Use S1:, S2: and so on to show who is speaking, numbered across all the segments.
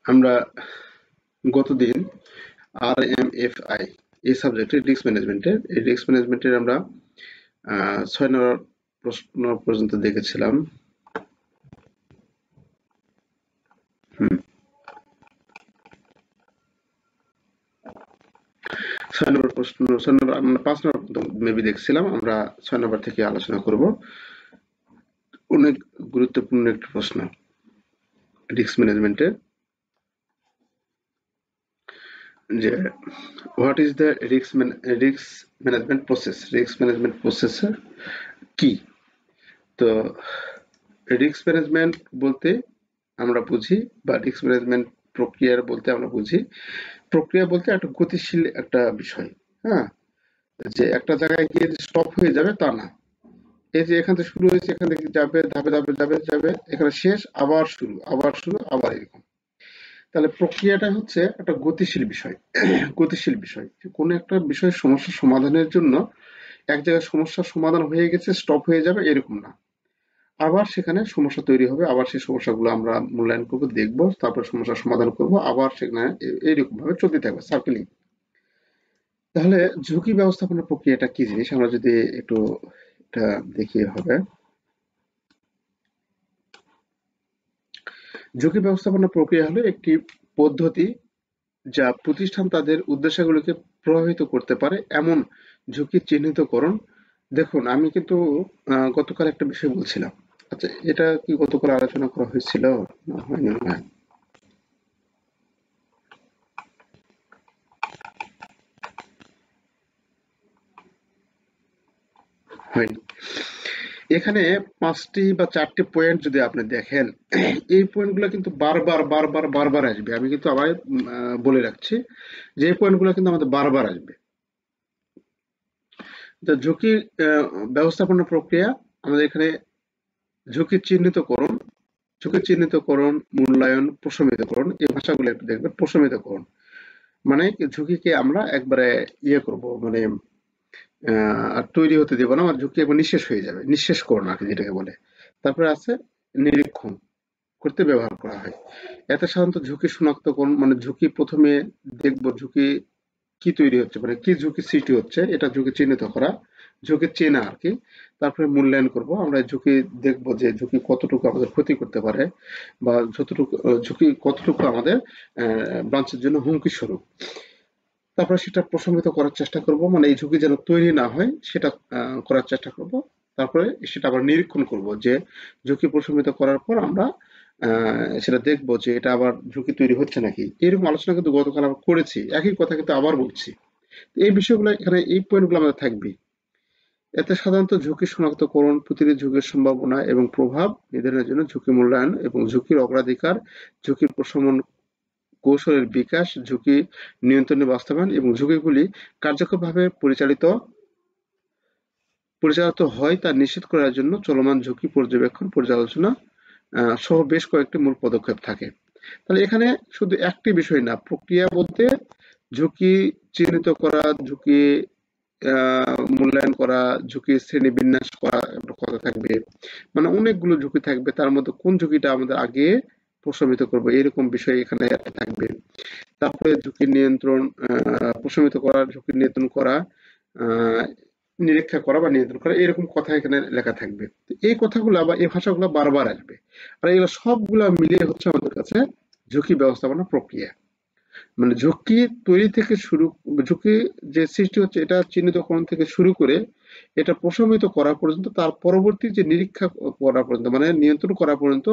S1: আমরা গতদিন RMFI এই সাবজেক্টে রিস্ক ম্যানেজমেন্টের আমরা 6 নম্বর প্রশ্ন পর্যন্ত দেখেছিলাম। 6 নম্বর প্রশ্ন 6 নম্বর আমরা 5 নম্বর পর্যন্ত মেবি দেখছিলাম। আমরা 6 নম্বর থেকে আলোচনা করব। অনেক গুরুত্বপূর্ণ একটি প্রশ্ন রিস্ক ম্যানেজমেন্টের, যে what is the risk management process কি? তো রিস্ক ম্যানেজমেন্ট বলতে আমরা বুঝি, বা রিস্ক ম্যানেজমেন্ট প্রক্রিয়া বলতে আমরা বুঝি, প্রক্রিয়া বলতে একটা গতিশীল একটা বিষয়। হ্যাঁ, যে একটা জায়গায় গিয়ে স্টপ হয়ে যাবে তা না। এই যে এখান থেকে শুরু হয়েছে, এখান থেকে যাবে, ধাপে ধাপে যাবে যাবে, এখানে শেষ, আবার শুরু, আবার শুরু, আবার এরকম। তাহলে প্রক্রিয়াটা হচ্ছে একটা গতিশীল বিষয়। গতিশীল বিষয়, কোনো একটা বিষয়ের সমস্যা সমাধানের জন্য এক জায়গায় সমস্যার সমাধান হয়ে গেছে, স্টপ হয়ে যাবে এরকম না। আবার সেখানে সমস্যা তৈরি হবে, আবার সেই সমস্যাগুলো আমরা মূল্যায়ন করবো, দেখবো, তারপর সমস্যার সমাধান করব, আবার সেখানে এইরকম ভাবে চলতে থাকবে, সার্কেলিং। তাহলে ঝুঁকি ব্যবস্থাপনা প্রক্রিয়াটা কি জিনিস আমরা যদি একটু এটা দেখি হবে। ঝুঁকি ব্যবস্থাপনা প্রক্রিয়া হলো একটি পদ্ধতি যা প্রতিষ্ঠান তাদের উদ্দেশ্যগুলোকে প্রভাবিত করতে পারে এমন ঝুঁকি চিহ্নিতকরণ। দেখুন, আমি কিন্তু গতকাল একটা বিষয় বলছিলাম। আচ্ছা, এটা কি গতকাল আলোচনা করা হয়েছিল? না, হয়নি মনে হয়। হয়নি। এখানে 5টি বা 4টি পয়েন্ট যদি আপনি দেখেন, এই পয়েন্টগুলো কিন্তু বারবার বারবার বারবার আসবে। আমি কিন্তু আবার বলে রাখছি যে এই পয়েন্টগুলো কিন্তু আমাদের বারবার আসবে। তো ঝুঁকি আহ, ব্যবস্থাপনা প্রক্রিয়া আমাদের এখানে ঝুঁকি চিহ্নিতকরণ, মূল্যায়ন, প্রশমিতকরণ, এই ভাষাগুলো একটু দেখবেন। প্রশমিতকরণ মানে কি, ঝুঁকিকে আমরা একবারে ইয়ে করব, মানে আর তৈরি হতে দেব না, আর ঝুঁকি একবার নিঃশেষ হয়ে যাবে, নিঃশেষকরণ আর কি যেটাকে বলে। তারপরে আছে নিরীক্ষণ করতে ব্যবহার করা হয়। এতে সাধারণত ঝুঁকি শনাক্তকরণ, মানে ঝুঁকি প্রথমে দেখব, ঝুঁকি কি তৈরি হচ্ছে, মানে কি ঝুঁকি সৃষ্টি হচ্ছে, এটা ঝুঁকি চিহ্নিত করা, ঝুঁকি চেনা আর কি। তারপরে মূল্যায়ন করব, আমরা ঝুঁকি দেখব যে ঝুঁকি কতটুকু আমাদের ক্ষতি করতে পারে, বা যতটুকু ঝুঁকি কতটুকু আমাদের ব্রাঞ্চের জন্য হুমকি স্বরূপ। তারপরে সেটা প্রশমিত করার চেষ্টা করব, মানে এই ঝুঁকি যেন তৈরি না হয় সেটা করার চেষ্টা করব। তারপরে সেটা আবার নিরীক্ষণ করব, যে ঝুঁকি প্রশমিত করার পর আমরা সেটা দেখব যে এটা আবার ঝুঁকি তৈরি হচ্ছে নাকি। এরকম আলোচনা কিন্তু গতকাল আমরা করেছি, একই কথা কিন্তু আবার বলছি। তো এই বিষয়গুলো এখানে, এই পয়েন্টগুলো আমাদের থাকবে। এতে সাধারণত ঝুঁকি শনাক্তকরণ, প্রতিটি ঝুঁকির সম্ভাবনা এবং প্রভাব নির্ধারণের জন্য ঝুঁকি মূল্যায়ন এবং ঝুঁকির অগ্রাধিকার, ঝুঁকির প্রশমন কৌশলের বিকাশ, ঝুঁকি নিয়ন্ত্রণে বাস্তবায়ন এবং ঝুঁকিগুলি কার্যকরভাবে পরিচালিত হয় তা নিশ্চিত করার জন্য চলমান ঝুঁকি পর্যবেক্ষণ, পর্যালোচনা সহ বেশ কয়েকটি মূল পদক্ষেপ থাকে। তাহলে এখানে শুধু একটি বিষয় না, প্রক্রিয়া বলতে ঝুঁকি চিহ্নিত করা, ঝুঁকি মূল্যায়ন করা, ঝুঁকি শ্রেণীবিন্যাস করা একটা কথা থাকবে, মানে অনেকগুলো ঝুঁকি থাকবে। তার মধ্যে কোন ঝুঁকিটা আমাদের আগে প্রশমিত করবো, এরকম বিষয় এখানে থাকবে। তারপরে ঝুঁকি নিয়ন্ত্রণ, প্রশমিত করা, ঝুঁকি নিয়ন্ত্রণ করা, আহ, নিরীক্ষা করা বা নিয়ন্ত্রণ করা, এরকম কথা এখানে লেখা থাকবে। তো এই কথাগুলো বা এই ভাষাগুলো বারবার আসবে। আর এগুলো সবগুলো মিলিয়ে হচ্ছে আমাদের কাছে ঝুঁকি ব্যবস্থাপনা প্রক্রিয়া। মানে ঝুঁকি তৈরি থেকে শুরু, ঝুঁকি যে সৃষ্টি হচ্ছে এটা চিহ্নিতকরণ থেকে শুরু করে এটা প্রশমিত করা পর্যন্ত, তার পরবর্তী যে নিরীক্ষা করা পর্যন্ত, মানে নিয়ন্ত্রণ করা পর্যন্ত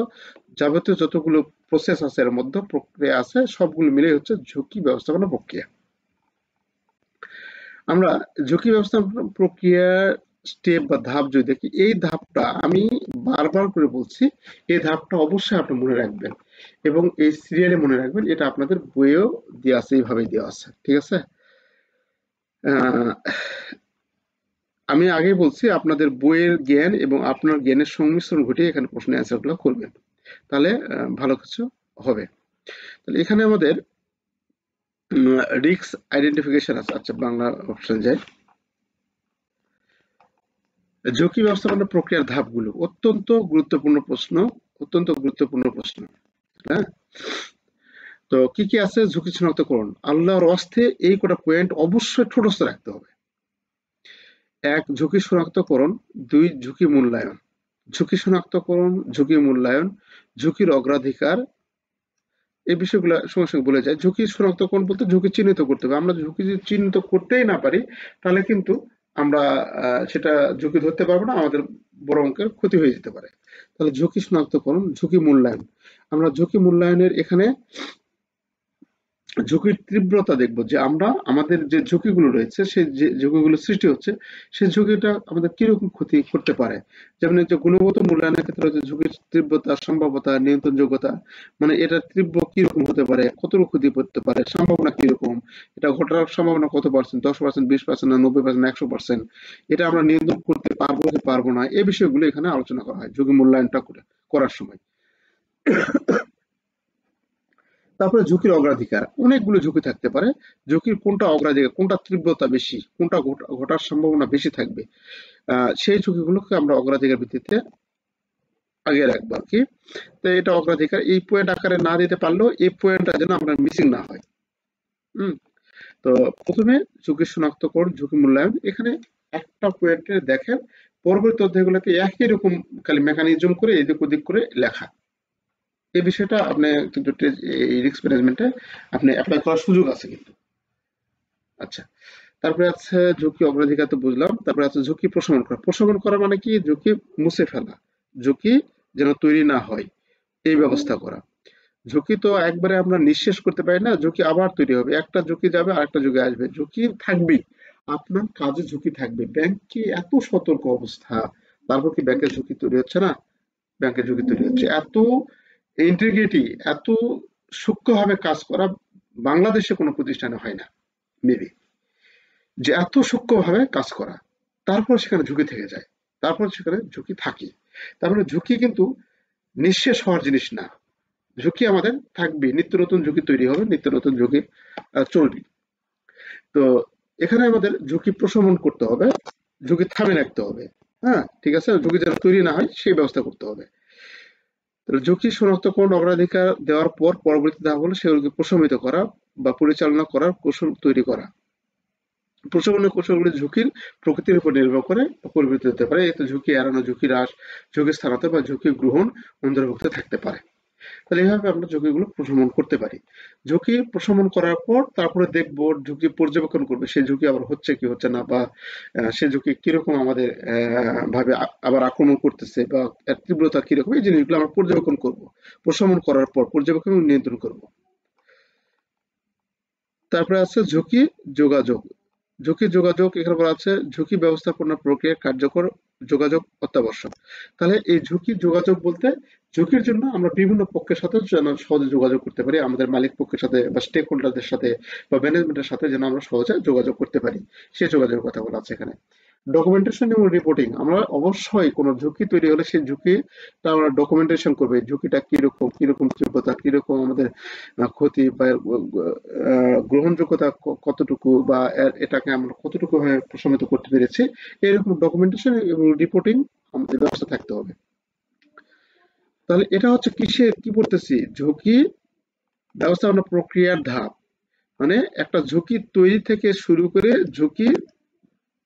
S1: যাবতীয় যতগুলো প্রসেস আছে, এর মধ্যে প্রক্রিয়া আছে, সবগুলো মিলে হচ্ছে ঝুঁকি ব্যবস্থাপনা প্রক্রিয়া। আমরা ঝুঁকি ব্যবস্থাপনা প্রক্রিয়ার স্টেপ বা ধাপ যদি দেখি, এই ধাপটা আমি বারবার করে বলছি, এই ধাপটা অবশ্যই আপনি মনে রাখবেন এবং এই সিরিয়ালে মনে রাখবেন। এটা আপনাদের বইয়েও দেওয়া আছে, এইভাবেই দেওয়া আছে, ঠিক আছে? আহ, আমি আগেই বলছি, আপনাদের বইয়ের জ্ঞান এবং আপনার জ্ঞানের সংমিশ্রণ ঘটিয়ে এখানে প্রশ্নের অ্যান্সার গুলো করবেন, তাহলে ভালো কিছু হবে। তাহলে এখানে আমাদের রিস্ক আইডেন্টিফিকেশন আছে। আচ্ছা, বাংলা অপশন যায়। ঝুঁকি ব্যবস্থাপনা প্রক্রিয়ার ধাপগুলো অত্যন্ত গুরুত্বপূর্ণ প্রশ্ন, অত্যন্ত গুরুত্বপূর্ণ প্রশ্ন। হ্যাঁ, তো কি কি আছে ঝুঁকি শনাক্তকরণ? আল্লাহর ওয়াস্তে এই কটা পয়েন্ট অবশ্যই ঠোঁটস্থ রাখতে হবে। ১ ঝুঁকি শনাক্তকরণ, ২ ঝুঁকি মূল্যায়ন। ঝুঁকি শনাক্তকরণ, ঝুঁকি মূল্যায়ন, ঝুঁকির অগ্রাধিকার, এই বিষয়গুলো সঙ্গে সঙ্গে বলে যায়। ঝুঁকি শনাক্তকরণ বলতে ঝুঁকি চিহ্নিত করতে হবে। আমরা ঝুঁকি যদি চিহ্নিত করতেই না পারি তাহলে কিন্তু আমরা সেটা ঝুঁকি ধরতে পারবো না, আমাদের বড় অঙ্কের ক্ষতি হয়ে যেতে পারে। তাহলে ঝুঁকি শনাক্তকরণ, ঝুঁকি মূল্যায়ন। আমরা ঝুঁকি মূল্যায়নের এখানে ঝুঁকির তীব্রতা দেখবো যে আমরা আমাদের যে ঝুঁকিগুলো রয়েছে সেই যে ঝুঁকিগুলো সৃষ্টি হচ্ছে সেই ঝুঁকিটা আমাদের কিরকম ক্ষতি করতে পারে। যেমন এই যে গুণগত মূল্যায়নের ক্ষেত্রে হচ্ছে ঝুঁকির তীব্রতা, সম্ভাব্যতা, নিয়ন্ত্রণযোগ্যতা, মানে এটা তীব্র কিরকম হতে পারে, কতটুকু ক্ষতি করতে পারে, সম্ভাবনা কিরকম, এটা ঘটার সম্ভাবনা কত পার্সেন্ট, 10%, 20%, না 90%, 100%, এটা আমরা নিয়ন্ত্রণ করতে পারবো কি পারবো না, এই বিষয়গুলো এখানে আলোচনা করা হয় ঝুঁকি মূল্যায়নটা করার সময়। তারপরে ঝুঁকির অগ্রাধিকার, অনেকগুলো ঝুঁকি থাকতে পারে। ঝুঁকির কোনটা অগ্রাধিকার, কোনটা তীব্রতা বেশি, কোনটা ঘটার সম্ভাবনা বেশি থাকবে, সেই ঝুঁকিগুলোকে আমরা অগ্রাধিকার ভিত্তিতে আগে রাখবো আর কি। তো এটা অগ্রাধিকার, এই পয়েন্ট আকারে না দিতে পারলেও এই পয়েন্টটা যেন আপনার মিসিং না হয়। হুম। তো প্রথমে ঝুঁকি শনাক্তকরণ, ঝুঁকি মূল্যায়ন, এখানে একটা পয়েন্টে দেখেন পরবর্তী অধ্যায়গুলোতে একই রকম খালি মেকানিজম করে এদিক ওদিক করে লেখা। এই বিষয়টা আপনি কিন্তু এই রিস্ক ম্যানেজমেন্টে আপনি অ্যাপ্লাই করার সুযোগ আছে কিন্তু। আচ্ছা, তারপরে আছে ঝুঁকি অগ্রাধিকার তো বুঝলাম। তারপরে আছে ঝুঁকি প্রশমন করা। প্রশমন করা মানে কি? ঝুঁকি মুছে ফেলা, ঝুঁকি যেন তৈরি না হয় এই ব্যবস্থা করা। ঝুঁকি তো একবারে আমরা নিঃশেষ করতে পারি না, ঝুঁকি আবার তৈরি হবে, একটা ঝুঁকি যাবে আরেকটা ঝুঁকি আসবে, ঝুঁকি থাকবেই, আপনার কাজে ঝুঁকি থাকবে। ব্যাংক কি এত সতর্ক অবস্থা, তারপর কি ব্যাংকের ঝুঁকি তৈরি হচ্ছে না? ব্যাংকের ঝুঁকি তৈরি হচ্ছে। এত ইন্টিগ্রিটি, এত সূক্ষ্মভাবে কাজ করা বাংলাদেশে কোনো প্রতিষ্ঠানে হয় না মেবি, যে এত সূক্ষ্মভাবে কাজ করা, তারপর সেখানে ঝুঁকি থেকে যায়, তারপর সেখানে ঝুঁকি থাকে। তার মানে ঝুঁকি কিন্তু নিঃশেষ হওয়ার জিনিস না, ঝুঁকি আমাদের থাকবে, নিত্য নতুন ঝুঁকি তৈরি হবে, নিত্য নতুন ঝুঁকি চলবে। তো এখানে আমাদের ঝুঁকি প্রশমন করতে হবে, ঝুঁকি থামিয়ে রাখতে হবে। হ্যাঁ, ঠিক আছে, ঝুঁকি যেন তৈরি না হয় সেই ব্যবস্থা করতে হবে। তাহলে ঝুঁকি শনাক্তকরণ অগ্রাধিকার দেওয়ার পর পরবর্তী ধাপ হলো সেগুলোকে প্রশমিত করা বা পরিচালনা করার কৌশল তৈরি করা। প্রশমনের কৌশলগুলি ঝুঁকির প্রকৃতির উপর নির্ভর করে পরিবর্তিত হতে পারে। এতে ঝুঁকি এড়ানো, ঝুঁকি হ্রাস, ঝুঁকি স্থানান্তর বা ঝুঁকি গ্রহণ অন্তর্ভুক্ত থাকতে পারে। তাহলে এইভাবে আমরা ঝুঁকিগুলো প্রশমন করতে পারি। ঝুঁকি প্রশমন করার পর তারপরে দেখবো, ঝুঁকি পর্যবেক্ষণ করবে, সেই ঝুঁকি আবার হচ্ছে কি হচ্ছে না, বা সে ঝুঁকি কিরকম আমাদের ভাবে আবার আক্রমণ করতেছে, বা এর তীব্রতা কিরকম, এই জিনিসগুলো আমরা পর্যবেক্ষণ করব। প্রশমন করার পর পর্যবেক্ষণ ও নিয়ন্ত্রণ করব। তারপরে আছে ঝুঁকি যোগাযোগ। ঝুঁকি যোগাযোগ, এখানে বলা আছে ঝুঁকি ব্যবস্থাপনা প্রক্রিয়া কার্যকর যোগাযোগ অত্যাবশ্যক। তাহলে এই ঝুঁকি যোগাযোগ বলতে ঝুঁকির জন্য আমরা বিভিন্ন পক্ষের সাথে যেন সহজে যোগাযোগ করতে পারি, আমাদের মালিক পক্ষের সাথে বা স্টেক হোল্ডারদের সাথে বা ম্যানেজমেন্টের সাথে যেন আমরা সহজে যোগাযোগ করতে পারি, সেই যোগাযোগের কথা বলা আছে এখানে। ডকুমেন্টেশন এবং রিপোর্টিং, আমরা অবশ্যই কোনো ঝুঁকি তৈরি হলে সেই ঝুঁকিটা আমরা ডকুমেন্টেশন করবো, এই ঝুঁকিটা কিরকম, কিরকম তীব্রতা, কিরকম আমাদের ক্ষতি বা গ্রহণযোগ্যতা কতটুকু, বা এটাকে আমরা কতটুকু ভাবে প্রশমিত করতে পেরেছি, এরকম ডকুমেন্টেশন এবং রিপোর্টিং আমাদের ব্যবস্থা থাকতে হবে। তাহলে এটা হচ্ছে কিসের কি পড়তেছি, ঝুঁকি ব্যবস্থাপনা প্রক্রিয়ার ধাপ। মানে একটা ঝুঁকি তৈরি থেকে শুরু করে ঝুঁকি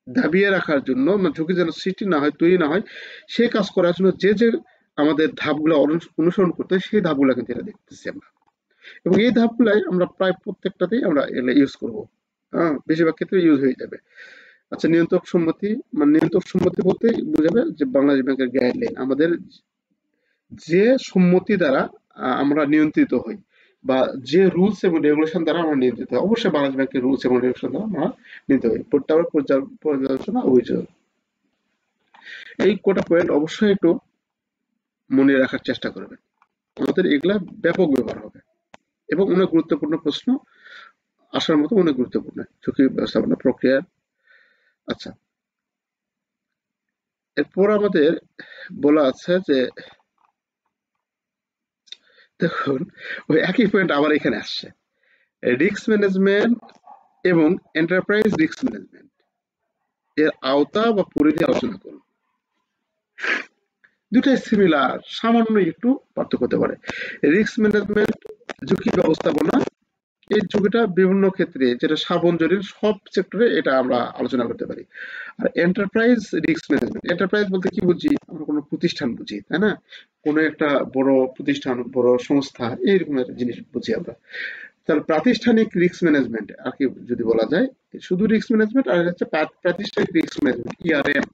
S1: দাবিয়ে রাখার জন্য, মানে ঝুঁকি যেন সৃষ্টি না হয়, তৈরি না হয়, সেই কাজ করার জন্য যে যে আমাদের ধাপগুলো অনুসরণ করতে হয় সেই ধাপগুলো কিন্তু এটা দেখতেছি আমরা। এবং এই ধাপগুলাই আমরা প্রায় প্রত্যেকটাতেই আমরা এগুলো ইউজ করব। হ্যাঁ, বেশিরভাগ ক্ষেত্রে ইউজ হয়ে যাবে। আচ্ছা, নিয়ন্ত্রক সম্মতি, মানে নিয়ন্ত্রক সম্মতি বলতে বোঝাবে যে বাংলাদেশ ব্যাংকের গাইডলাইন, আমাদের যে সম্মতি দ্বারা আমরা নিয়ন্ত্রিত হই, বা যে রুলস এবং রেগুলেশন দ্বারা আমরা নিয়ন্ত্রিত হই, অবশ্যই বাংলাদেশ ব্যাংকের রুলস এবং রেগুলেশন দ্বারা আমরা নিতে হই। তারপর পর্যালোচনা অভিযোগ, এই কোটা পয়েন্ট অবশ্যই একটু মনে রাখার চেষ্টা করবেন, আমাদের এগুলা ব্যাপক ব্যবহার হবে এবং অনেক গুরুত্বপূর্ণ প্রশ্ন আসার মতো, অনেক গুরুত্বপূর্ণ ঝুঁকি ব্যবস্থাপনা প্রক্রিয়া। আচ্ছা, এরপর আমাদের বলা আছে যে দেখুন, ওই একই পয়েন্ট আবার এখানে আসছে, রিস্ক ম্যানেজমেন্ট এবং এন্টারপ্রাইজ রিস্ক ম্যানেজমেন্ট এর আওতা বা পরিধি আলোচনা করুন। দুটাই সিমিলার, সামান্য একটু পার্থক্য হতে পারে। রিস্ক ম্যানেজমেন্ট ঝুঁকি ব্যবস্থাপনা, এই ঝুঁকিটা বিভিন্ন ক্ষেত্রে, যেটা সাবঞ্জনীন সব সেক্টরে এটা আমরা আলোচনা করতে পারি। R enterprise risk management, enterprise বলতে কি বুঝি? আমরা কোনো প্রতিষ্ঠান বুঝি, তাই না? কোনো একটা বড় প্রতিষ্ঠান, বড় সংস্থা, এইরকম একটা জিনিস বুঝি আমরা। তাহলে প্রাতিষ্ঠানিক রিস্ক ম্যানেজমেন্ট আর কি যদি বলা যায়, শুধু রিস্ক ম্যানেজমেন্ট আর হচ্ছে প্রাতিষ্ঠানিক রিস্ক ম্যানেজমেন্ট, ইআরএম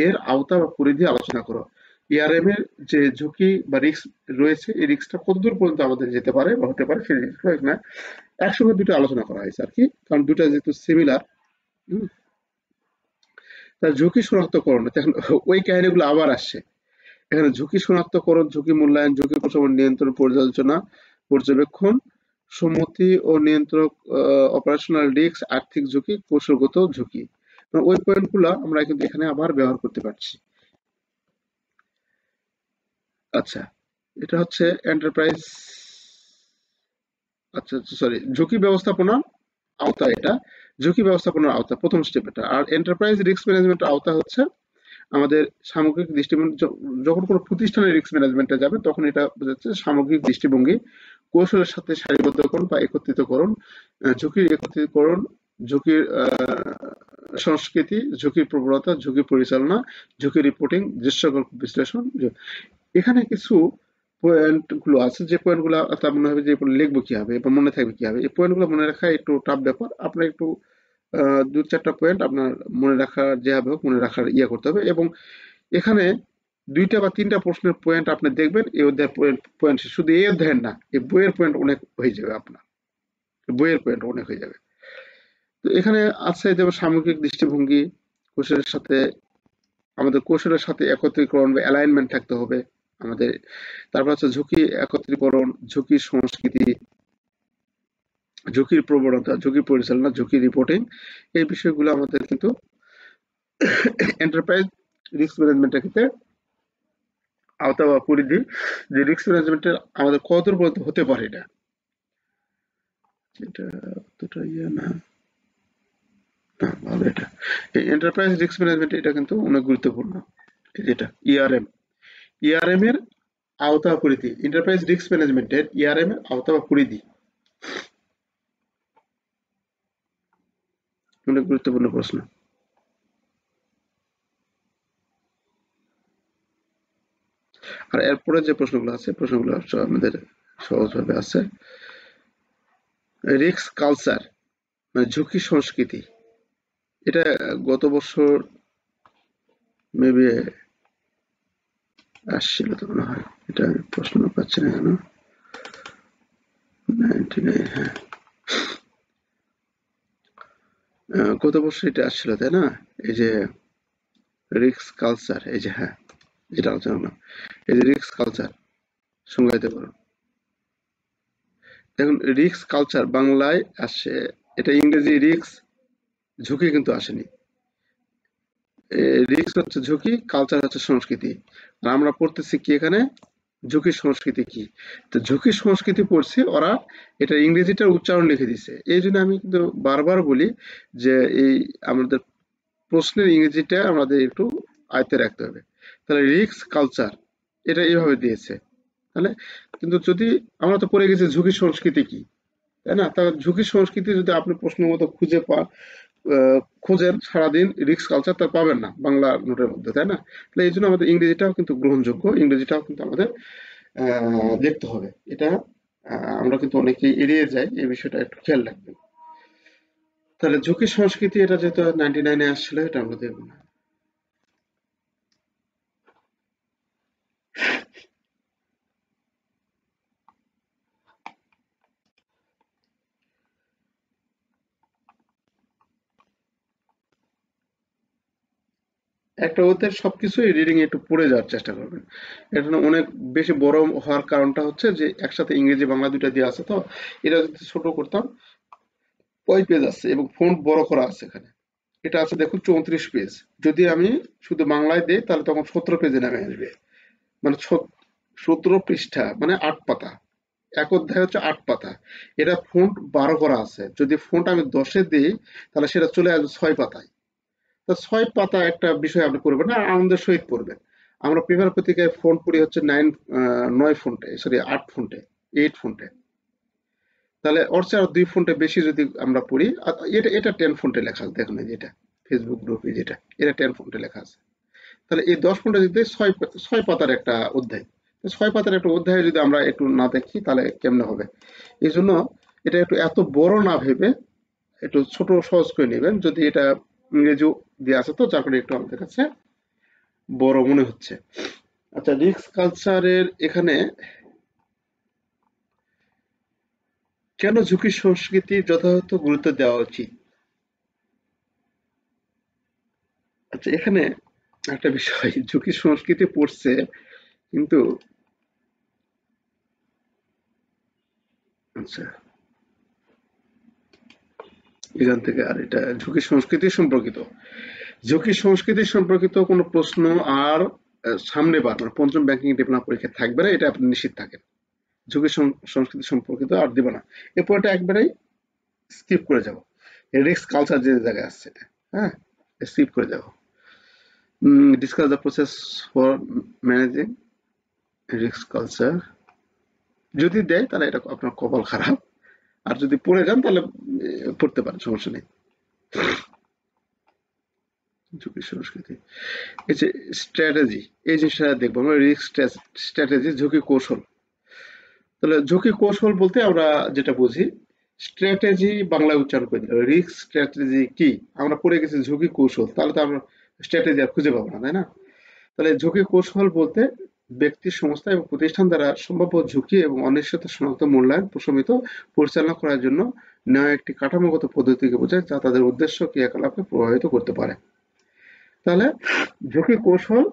S1: এর আওতা বা পরিধি আলোচনা করো। ইআরএম এর যে ঝুঁকি বা রিস্ক রয়েছে, এই রিস্কটা কতদূর পর্যন্ত আমাদের যেতে পারে বা হতে পারে, সেই জিনিসগুলো এখানে একসঙ্গে দুটো আলোচনা করা হয়েছে আর কি, কারণ দুটা যেহেতু সিমিলার। তার ঝুঁকি শনাক্তকরণ, এখন ওই কাহিনীগুলো আবার আসছে এখানে। ঝুঁকি শনাক্তকরণ, ঝুঁকি মূল্যায়ন, ঝুঁকি প্রশমন, নিয়ন্ত্রণ, পর্যালোচনা, পর্যবেক্ষণ, সম্মতি ও নিয়ন্ত্রক, অপারেশনাল রিস্ক, আর্থিক ঝুঁকি, কৌশলগত ঝুঁকি। ওই পয়েন্টগুলো আমরা কিন্তু এখানে আবার ব্যবহার করতে পারছি। আচ্ছা, এটা হচ্ছে এন্টারপ্রাইজ, আচ্ছা সরি, ঝুঁকি ব্যবস্থাপনা আওতা এটা, ঝুঁকি ব্যবস্থাপনার আওতা প্রথম স্টেপ এটা। আর এন্টারপ্রাইজ রিস্ক ম্যানেজমেন্টের আওতা হচ্ছে আমাদের সামগ্রিক দৃষ্টিভঙ্গি। যখন কোনো প্রতিষ্ঠানের রিস্ক ম্যানেজমেন্টে যাবে তখন এটা বোঝাচ্ছে সামগ্রিক দৃষ্টিভঙ্গি, কৌশলের সাথে সারিবদ্ধকরণ বা একত্রিতকরণ, ঝুঁকির একত্রিতকরণ, ঝুঁকির সংস্কৃতি, ঝুঁকির প্রবণতা, ঝুঁকি পরিচালনা, ঝুঁকি রিপোর্টিং, দৃশ্যকল্প বিশ্লেষণ। এখানে কিছু পয়েন্ট গুলো আছে, যে পয়েন্ট গুলো তার মনে হবে যে লিখবো কিভাবে বা মনে থাকবে কিভাবে। এই পয়েন্ট গুলো মনে রাখা একটু টাফ ব্যাপার। আপনার একটু দু চারটা পয়েন্ট আপনার মনে রাখার, যেভাবে হোক মনে রাখার ইয়ে করতে হবে। এবং এখানে দুইটা বা তিনটা প্রশ্নের পয়েন্ট আপনি দেখবেন এই অধ্যায়ের পয়েন্ট, শুধু এই অধ্যায়ের না, এই বইয়ের পয়েন্ট অনেক হয়ে যাবে আপনার, বইয়ের পয়েন্ট অনেক হয়ে যাবে। তো এখানে আছে যেমন সামগ্রিক দৃষ্টিভঙ্গি, কৌশলের সাথে, আমাদের কৌশলের সাথে একত্রীকরণ বা অ্যালাইনমেন্ট থাকতে হবে আমাদের। তারপর হচ্ছে ঝুঁকি একত্রীকরণ, ঝুঁকির সংস্কৃতি, ঝুঁকির প্রবণতা, ঝুঁকি পরিচালনা, ঝুঁকি রিপোর্টিং। এই বিষয়গুলো আমাদের কিন্তু এন্টারপ্রাইজ রিস্ক ম্যানেজমেন্টের ক্ষেত্রে আওতা বা পরিধি, যে রিস্ক ম্যানেজমেন্টের আমাদের কতদূর পর্যন্ত হতে পারে এটা, এটা অতটা ইয়ে না, না ভালো এটা। এই এন্টারপ্রাইজ রিস্ক ম্যানেজমেন্ট এটা কিন্তু অনেক গুরুত্বপূর্ণ। এই যেটা ইআরএম, ইআরএম এর আওতা পরিধি, এন্টারপ্রাইজ রিস্ক ম্যানেজমেন্টের ইআরএম এর আওতা বা পরিধি অনেক গুরুত্বপূর্ণ প্রশ্ন। আর এরপরে যে প্রশ্নগুলো আছে, প্রশ্নগুলো আমাদের সহজভাবে আছে। রিস্ক কালচার মানে ঝুঁকি সংস্কৃতি, এটা গত বছর মেবি আসছিল তো মনে হয়, এটা আমি প্রশ্ন পাচ্ছি না কেন। 99, হ্যাঁ গত বছর এটা আসছিল তাই না? এই যে রিস্ক কালচার, এই যে হ্যাঁ, যেটা আলোচনা করলাম, এই যে রিস্ক কালচার সংজ্ঞায়িত করো। দেখুন রিস্ক কালচার বাংলায় আসে, এটা ইংরেজি রিস্ক, ঝুঁকি কিন্তু আসেনি। রিস্ক হচ্ছে ঝুঁকি, কালচার হচ্ছে সংস্কৃতি। আর আমরা পড়তেছি কি এখানে, ঝুঁকির সংস্কৃতি কি। তো ঝুঁকির সংস্কৃতি পড়ছি ওরা, এটা ইংরেজিটার উচ্চারণ লিখে দিছে। এই জন্য আমি কিন্তু বারবার বলি যে এই আমাদের প্রশ্নের ইংরেজিটা আমাদের একটু আয়ত্তে রাখতে হবে। তাহলে রিস্ক কালচার এটা এইভাবে দিয়েছে। তাহলে কিন্তু যদি আমরা তো পড়ে গেছি ঝুঁকির সংস্কৃতি কি, তাই না? তাহলে ঝুঁকির সংস্কৃতি যদি আপনি প্রশ্ন মতো খোঁজেন সারাদিন, রিস্ক কালচার তা পাবেন না বাংলা নোটের মধ্যে, তাই না? তাহলে এই জন্য আমাদের ইংরেজিটাও কিন্তু গ্রহণযোগ্য, ইংরেজিটাও কিন্তু আমাদের দেখতে হবে। এটা আমরা কিন্তু অনেকেই এড়িয়ে যাই, এই বিষয়টা একটু খেয়াল রাখবেন। তাহলে ঝুঁকি সংস্কৃতি এটা যেহেতু 99-এ আসছিল, এটা আমরা দেখব না। একটা অধ্যায়ের সবকিছুই রিডিং একটু পড়ে যাওয়ার চেষ্টা করবেন। এটা না অনেক বেশি বড় হওয়ার কারণটা হচ্ছে যে একসাথে ইংরেজি বাংলা দুইটা দিয়ে আছে তো। এটা যদি ছোট করতাম, কয় পেজ আছে এবং ফন্ট বড় করা আছে এখানে। এটা আছে দেখুন 34 পেজ। যদি আমি শুধু বাংলায় দিই তাহলে তখন 17 পেজে নেমে আসবে। মানে 17 পৃষ্ঠা মানে 8 পাতা। এক অধ্যায় হচ্ছে 8 পাতা। এটা ফন্ট 12 করা আছে। যদি ফন্ট আমি 10-এ দিই তাহলে সেটা চলে আসবে 6 পাতায়। তো 6 পাতা একটা বিষয় আপনি পড়বেন না, আনন্দের সহিত পড়বেন। আমরা পেপার পত্রিকায় ফন্ট পড়ি হচ্ছে 9 ফন্টে, সরি 8 ফন্টে, 8 ফন্টে। তাহলে ওর চেয়ে আর 2 ফন্টে বেশি যদি আমরা পড়ি, এটা এটা 10 ফন্টে লেখা আছে, দেখুন এই যেটা ফেসবুক গ্রুপে যেটা, এটা 10 ফন্টে লেখা আছে। তাহলে এই 10 ফন্টে যদি ছয় ছয় পাতার একটা অধ্যায়, তো 6 পাতার একটা অধ্যায় যদি আমরা একটু না দেখি তাহলে কেমনে হবে? এই জন্য এটা একটু এত বড় না ভেবে একটু ছোট সহজ করে নেবেন। যদি এটা ইংরেজি দিয়ে আছে তো যার কারণে একটু আমাদের কাছে বড় মনে হচ্ছে। আচ্ছা, রিস্ক কালচারের এখানে কেন ঝুঁকি সংস্কৃতি যথাযথ গুরুত্ব দেওয়া উচিত? আচ্ছা, এখানে একটা বিষয়, ঝুঁকি সংস্কৃতি পড়ছে কিন্তু, আচ্ছা, এখান থেকে আর এটা ঝুঁকি সংস্কৃতি সম্পর্কিত, ঝুঁকি সংস্কৃতি সম্পর্কিত কোনো প্রশ্ন আর সামনে বার মানে পঞ্চম ব্যাংকিং ডিপ্লোমা পরীক্ষায় থাকবে না, এটা আপনি নিশ্চিত থাকেন। ঝুঁকি সংস্কৃতি সম্পর্কিত আর দিব না। এরপর এটা একবারেই স্কিপ করে যাব। রিস্ক কালচার যে জায়গায় আসছে এটা, হ্যাঁ, স্কিপ করে যাব। Discuss the process for managing risk culture, যদি দেয় তাহলে এটা আপনার কপাল খারাপ, আর যদি পড়ে যান তাহলে পড়তে পারেন, সমস্যা নেই। ঝুঁকি সংস্কৃতি, এই যে স্ট্র্যাটেজি, এই জিনিসটা দেখবো আমরা, রিস্ক স্ট্র্যাটেজি, ঝুঁকি কৌশল। তাহলে ঝুঁকি কৌশল বলতে আমরা যেটা বুঝি, স্ট্র্যাটেজি বাংলায় উচ্চারণ করে দিলাম, রিস্ক স্ট্র্যাটেজি কি, আমরা পড়ে গেছি ঝুঁকি কৌশল, তাহলে তো আমরা স্ট্র্যাটেজি আর খুঁজে পাবো না, তাই না? তাহলে ঝুঁকি কৌশল বলতে ব্যক্তি, সংস্থা এবং প্রতিষ্ঠান দ্বারা সম্ভাব্য ঝুঁকি এবং অনিশ্চয়তা শনাক্ত, মূল্যায়ন, প্রশমিত, পরিচালনা করার জন্য নেওয়া একটি কাঠামোগত পদ্ধতিকে বোঝায় যা তাদের উদ্দেশ্য ক্রিয়াকলাপকে প্রভাবিত করতে পারে। তাহলে ঝুঁকি কৌশল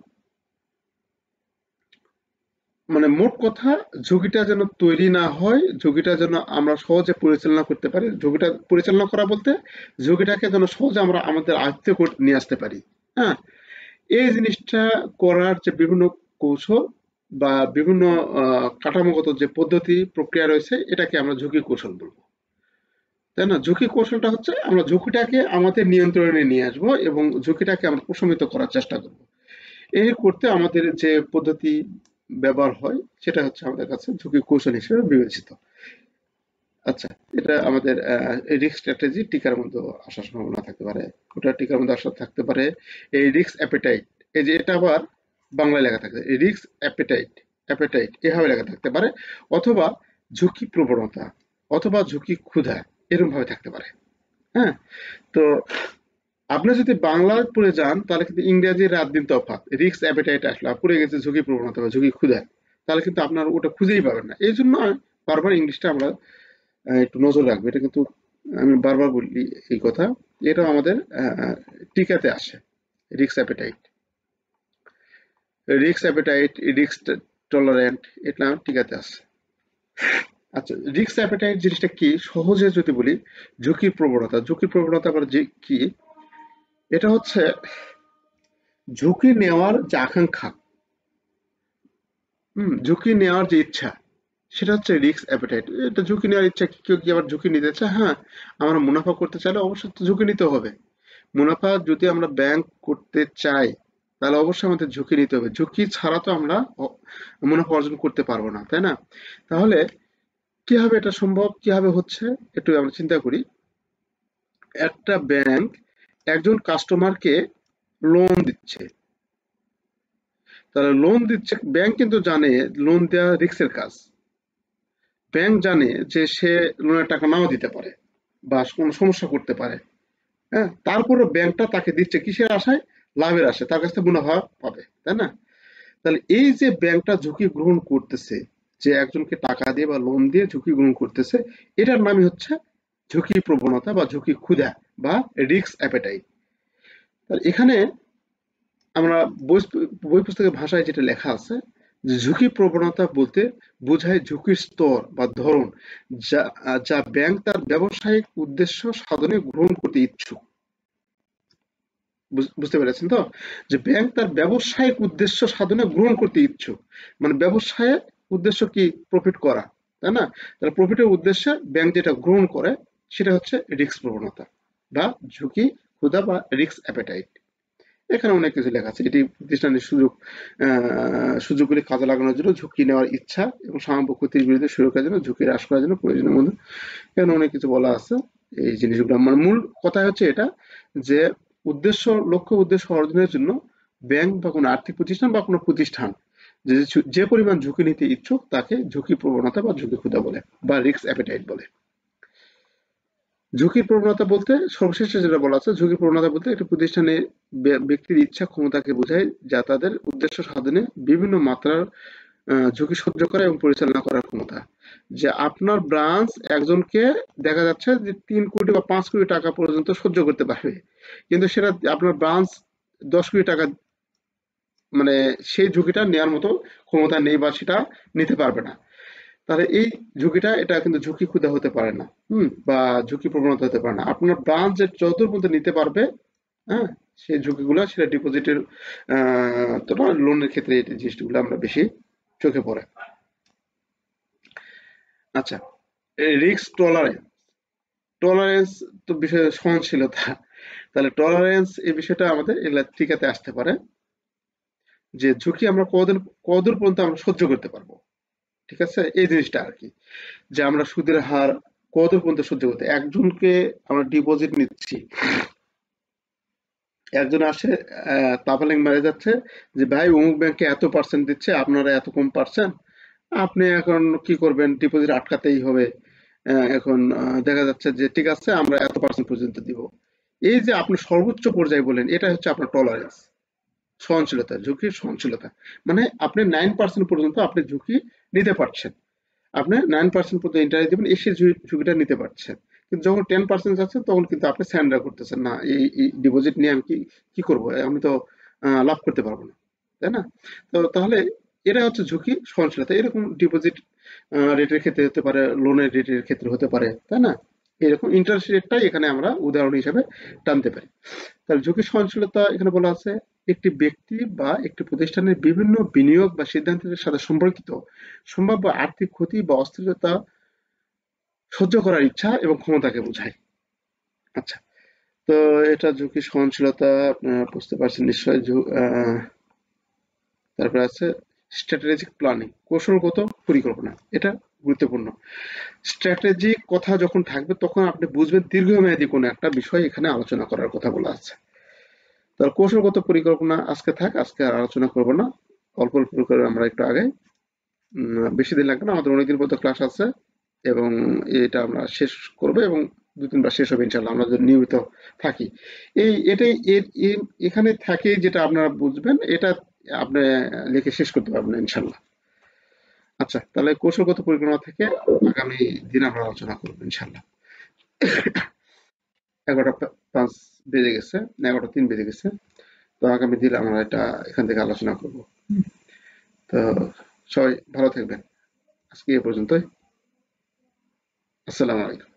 S1: মানে মোট কথা, ঝুঁকিটা যেন তৈরি না হয়, ঝুঁকিটা যেন আমরা সহজে পরিচালনা করতে পারি, ঝুঁকিটা পরিচালনা করা বলতে ঝুঁকিটাকে যেন সহজে আমরা আমাদের আয়ত্তে নিয়ে আসতে পারি। হ্যাঁ, এই জিনিসটা করার যে বিভিন্ন কৌশল বা বিভিন্ন কাঠামোগত যে পদ্ধতি প্রক্রিয়া রয়েছে, এটাকে আমরা ঝুঁকি কৌশল বলবো, তাই না? ঝুঁকি কৌশলটা হচ্ছে আমরা ঝুঁকিটাকে আমাদের নিয়ন্ত্রণে নিয়ে আসবো এবং ঝুঁকিটাকে আমরা প্রশমিত করার চেষ্টা করবো। এই করতে আমাদের যে পদ্ধতি ব্যবহার হয় সেটা হচ্ছে আমাদের কাছে ঝুঁকি কৌশল হিসেবে বিবেচিত। আচ্ছা, এটা আমাদের রিস্ক স্ট্র্যাটেজি টিকার মধ্যে আসার সম্ভাবনা থাকতে পারে, ওটা টিকার মধ্যে আসা থাকতে পারে। এই রিস্ক অ্যাপেটাইট, এই যে এটা আবার বাংলায় লেখা থাকবে, রিস্ক অ্যাপেটাইট, অ্যাপেটাইট এভাবে লেখা থাকতে পারে, অথবা ঝুঁকি প্রবণতা, অথবা ঝুঁকি ক্ষুধা, এরকম ভাবে থাকতে পারে। হ্যাঁ, তো আপনি যদি বাংলায় পড়ে যান তাহলে কিন্তু ইংরেজি রাত দিন তফাৎ, রিস্ক অ্যাপেটাইট আসলে পড়ে গেছে ঝুঁকি প্রবণতা বা ঝুঁকি ক্ষুধা, তাহলে কিন্তু আপনার ওটা খুঁজেই পাবেন না। এই জন্য আমি বারবার ইংলিশটা আমরা একটু নজর রাখবো, এটা কিন্তু আমি বারবার বলি এই কথা, এটা আমাদের টিকাতে আসে। Risk appetite, risk appetite, risk tolerant, এটা টিকাতে আসে। আচ্ছা, রিস্ক অ্যাপেটাইট জিনিসটা কি সহজে যদি বলি, ঝুঁকির প্রবণতা, ঝুঁকির প্রবণতা আবার যে কি, এটা হচ্ছে ঝুঁকি নেওয়ার যে আকাঙ্ক্ষা, ঝুঁকি নেওয়ার যে ইচ্ছা, সেটা হচ্ছে রিস্ক অ্যাপেটাইট। এটা ঝুঁকি নেওয়ার ইচ্ছা, কেউ কি আবার ঝুঁকি নিতে চায়? হ্যাঁ, আমরা মুনাফা করতে চাইলে অবশ্যই তো ঝুঁকি নিতে হবে। মুনাফা যদি আমরা ব্যাংক করতে চাই তাহলে অবশ্যই আমাদের ঝুঁকি নিতে হবে, ঝুঁকি ছাড়া তো আমরা মুনাফা অর্জন করতে পারবো না, তাই না? তাহলে কিভাবে এটা সম্ভব, কিভাবে হচ্ছে, একটু আমরা চিন্তা করি। একটা ব্যাংক একজন কাস্টমারকে লোন দিচ্ছে, তাহলে লোন দিচ্ছে, ব্যাংক কিন্তু জানে লোন দেওয়া রিস্কের কাজ, ব্যাংক জানে যে সে লোনের টাকা নাও দিতে পারে বা কোনো সমস্যা করতে পারে। হ্যাঁ, তারপরে ব্যাংকটা তাকে দিচ্ছে কিসের আশায়? লাভের আশায়, তার কাছ থেকে মুনাফা পাবে, তাই না? তাহলে এই যে ব্যাংকটা ঝুঁকি গ্রহণ করতেছে, যে একজনকে টাকা দিয়ে বা লোন দিয়ে ঝুঁকি গ্রহণ করতেছে, এটার নামই হচ্ছে ঝুঁকি প্রবণতা বা ঝুঁকি ক্ষুধা বা রিস্ক অ্যাপেটাইট। তাহলে এখানে আমরা বই বই পুস্তকের ভাষায় যেটা লেখা আছে, যে ঝুঁকি প্রবণতা বলতে বোঝায় ঝুঁকির স্তর বা ধরন, যা যা ব্যাংক তার ব্যবসায়িক উদ্দেশ্য সাধনে গ্রহণ করতে ইচ্ছুক। বুঝতে পেরেছেন তো, যে ব্যাংক তার ব্যবসায়িক উদ্দেশ্য সাধনে গ্রহণ করতে ইচ্ছুক, মানে ব্যবসায়ের উদ্দেশ্য কি? প্রফিট করা, তাই না? তাহলে প্রফিটের উদ্দেশ্যে ব্যাংক যেটা গ্রহণ করে সেটা হচ্ছে রিস্ক প্রবণতা বা ঝুঁকি ক্ষুধা বা রিস্ক অ্যাপেটাইট। এখানে অনেক কিছু লেখা আছে। এটি প্রতিষ্ঠানের সুযোগগুলি কাজে লাগানোর জন্য ঝুঁকি নেওয়ার ইচ্ছা এবং সম্ভাব্য ক্ষতির বিরুদ্ধে সুরক্ষার জন্য ঝুঁকি হ্রাস করার জন্য প্রয়োজনের মধ্যে এখানে অনেক কিছু বলা আছে। এই জিনিসগুলো মানে মূল কথা হচ্ছে এটা যে লক্ষ্য উদ্দেশ্য অর্জনের জন্য ব্যাংক বা কোনো আর্থিক প্রতিষ্ঠান বা কোনো প্রতিষ্ঠান যে পরিমাণ ঝুঁকি নিতে ইচ্ছুক তাকে ঝুঁকি প্রবণতা বা ঝুঁকি ক্ষুধা বলে বা রিস্ক অ্যাপিটাইট বলে। ঝুঁকির প্রবণতা বলতে সর্বশেষে যেটা বলা আছে, ঝুঁকির প্রবণতা বলতে একটি প্রতিষ্ঠানে ব্যক্তির ইচ্ছা ক্ষমতাকে বোঝায় যা তাদের উদ্দেশ্য সাধনে বিভিন্ন মাত্রার ঝুঁকি সহ্য করা এবং পরিচালনা করার ক্ষমতা। যে আপনার ব্রাঞ্চ একজনকে দেখা যাচ্ছে যে 3 কোটি বা 5 কোটি টাকা পর্যন্ত সহ্য করতে পারবে, কিন্তু সেটা আপনার ব্রাঞ্চ 10 কোটি টাকা মানে সেই ঝুঁকিটা নেওয়ার মতো ক্ষমতা নেই বা সেটা নিতে পারবে না। তাহলে এই ঝুঁকিটা এটা কিন্তু ঝুঁকি ক্ষুধা হতে পারে না, বা ঝুঁকি প্রবণতা হতে পারে না। আপনার ব্রাঞ্চ যতদূর পর্যন্ত নিতে পারবে, হ্যাঁ, সেই ঝুঁকিগুলো সেটা ডিপোজিটের তোমার লোনের ক্ষেত্রে এই জিনিসগুলো আমরা বেশি চোখে পড়ে। আচ্ছা, রিস্ক টলারেন্স, টলারেন্স তো বিষয়ে সহনশীলতা। তাহলে টলারেন্স এই বিষয়টা আমাদের এগুলা টিকাতে আসতে পারে যে ঝুঁকি আমরা কতদূর পর্যন্ত আমরা সহ্য করতে পারবো। ঠিক আছে, এই জিনিসটা আর কি, যে আমরা সুদের হার কতদূর পর্যন্ত সহ্য করতে। একজনকে আমরা ডিপোজিট নিচ্ছি, একজন আসে তাফালিং মেরে যাচ্ছে যে ভাই অমুক ব্যাংকে এত পার্সেন্ট দিচ্ছে, আপনারা এত কম পার্সেন্ট, আপনি এখন কি করবেন, ডিপোজিট আটকাতেই হবে। এখন দেখা যাচ্ছে যে ঠিক আছে আমরা এত পার্সেন্ট পর্যন্ত দিব। এই যে আপনি সর্বোচ্চ পর্যায়ে বলেন, এটা হচ্ছে আপনার টলারেন্স, সহনশীলতা, ঝুঁকির সহনশীলতা। মানে আপনি 9% পর্যন্ত আপনি ঝুঁকি নিতে পারছেন, আপনি 9% পর্যন্ত ইন্টারেস্ট দিবেন, এসে ঝুঁকিটা নিতে পারছেন। কিন্তু যখন 10% যাচ্ছে তখন কিন্তু আপনি সারেন্ডার করতেছেন না, এই ডিপোজিট নিয়ে আমি কি কি করবো, আমি তো লাভ করতে পারবো না, তাই না? তো তাহলে এটা হচ্ছে ঝুঁকি সহনশীলতা। এরকম ডিপোজিট রেটের ক্ষেত্রে হতে পারে, লোনের রেটের ক্ষেত্রে হতে পারে, তাই না? এরকম ইন্টারেস্ট রেটটাই এখানে আমরা উদাহরণ হিসেবে টানতে পারি। তাহলে ঝুঁকি সহনশীলতা এখানে বলা আছে একটি ব্যক্তি বা একটি প্রতিষ্ঠানের বিভিন্ন বিনিয়োগ বা সিদ্ধান্তের সাথে সম্পর্কিত সম্ভাব্য আর্থিক ক্ষতি বা অস্থিরতা সহ্য করার ইচ্ছা এবং ক্ষমতাকে বোঝায়। আচ্ছা, তো এটা ঝুঁকি সহনশীলতা আপনারা বুঝতে পারছেন নিশ্চয়ই। তারপরে আছে স্ট্র্যাটেজিক প্ল্যানিং, কৌশলগত পরিকল্পনা। এটা গুরুত্বপূর্ণ। স্ট্র্যাটেজিক কথা যখন থাকবে তখন আপনি বুঝবেন দীর্ঘমেয়াদী কোনো একটা বিষয় এখানে আলোচনা করার কথা বলা আছে। তাহলে কৌশলগত পরিকল্পনা আজকে থাক, আজকে আর আলোচনা করব না, অল্প অল্প করে আমরা একটু আগে, বেশি দিন লাগবে না, আমাদের অনেকদিন পর্যন্ত ক্লাস আছে এবং এটা আমরা শেষ করব এবং 2-3 বার শেষ হবে ইনশাল্লাহ, আমরা যদি নিয়মিত থাকি। এটাই এখানে থাকে যেটা আপনারা বুঝবেন, এটা আপনি লিখে শেষ করতে পারবেন না ইনশাল্লাহ। আচ্ছা, তাহলে কৌশলগত পরিকল্পনা থেকে আগামী দিন আমরা আলোচনা করবো ইনশাল্লাহ। 11টা 5 বেজে গেছে, 11টা 3 বেজে গেছে। তো আগামী দিন আমরা এটা এখান থেকে আলোচনা করব। তো সবাই ভালো থাকবেন, আজকে এ পর্যন্তই। আসসালামু আলাইকুম।